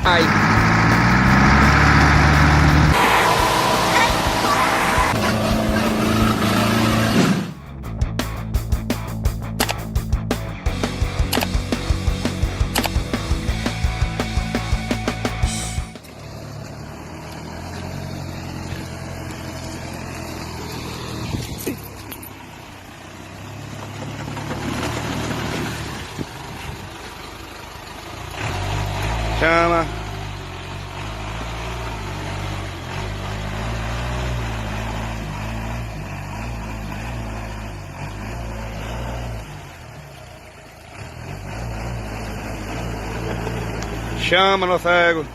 Ai. Chama. Chama no cego.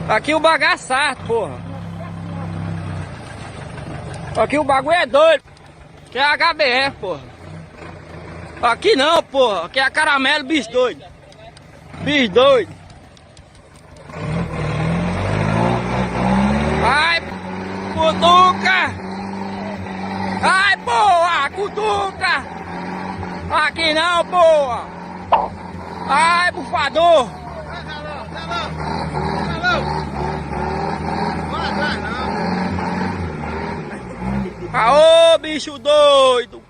Aqui o bagaçado, porra. Aqui o bagulho é doido. Que é HBF, porra. Aqui não, porra. Aqui é caramelo, bicho doido. Bicho doido. Ai, cutuca. Ai, porra, cutuca. Aqui não, porra. Ai, bufador. Aô, bicho doido!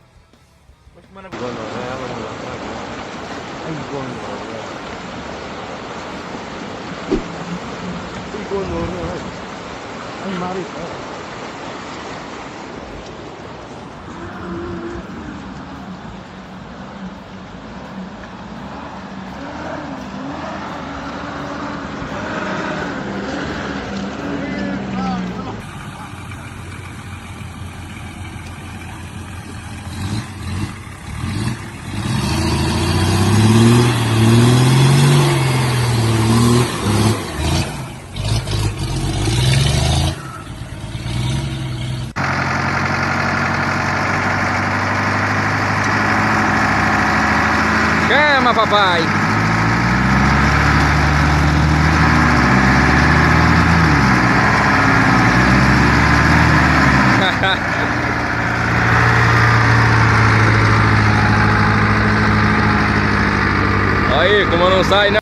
Chama, papai! Aí, como não sai, né?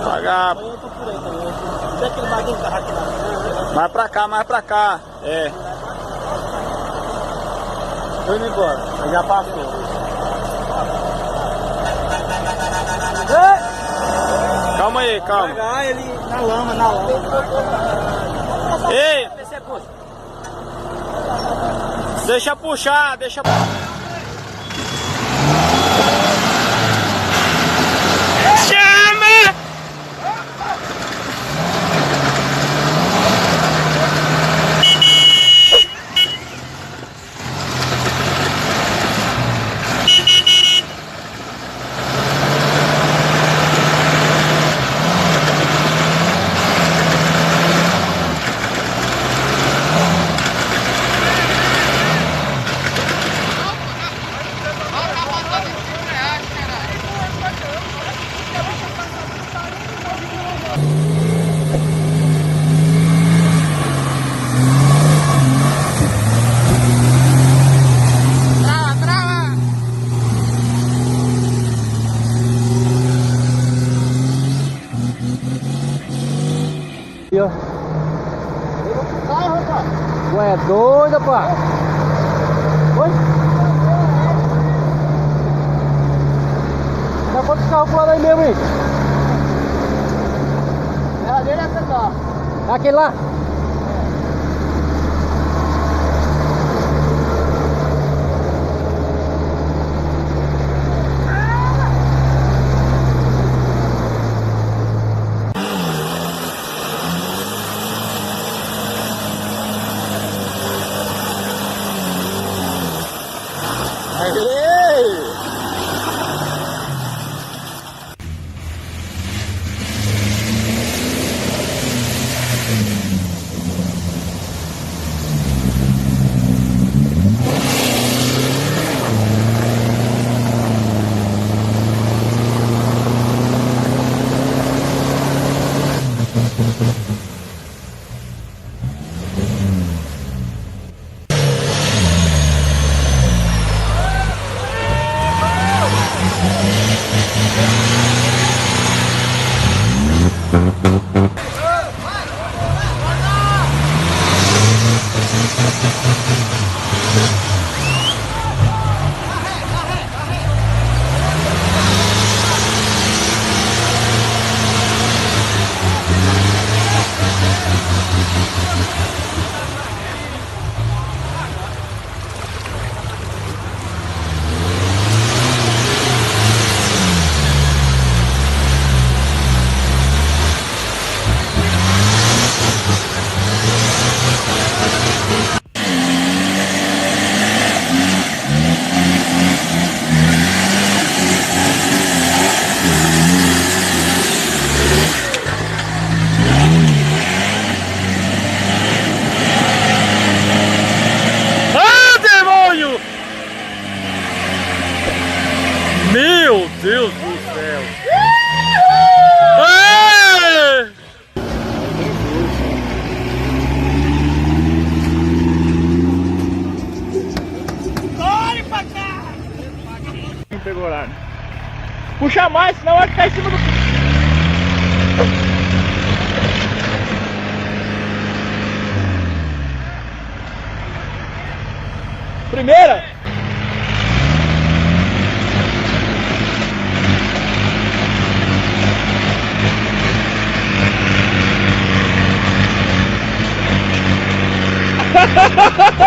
Pagar. Mais pra cá. É. Tô indo embora. Já passou. Calma aí, calma. Pegar ele na lama, Ei! Deixa puxar, deixa. Ué, é doida, pá. Oi? Dá quantos carros pro lado aí mesmo, hein? Derradeira é essa cá. É aquele lá? Aê! Meu Deus do céu! Aê! Corre pra cá! Não pegou lá. Puxa mais, senão vai ficar em cima do... Primeira! Ha ha ha ha!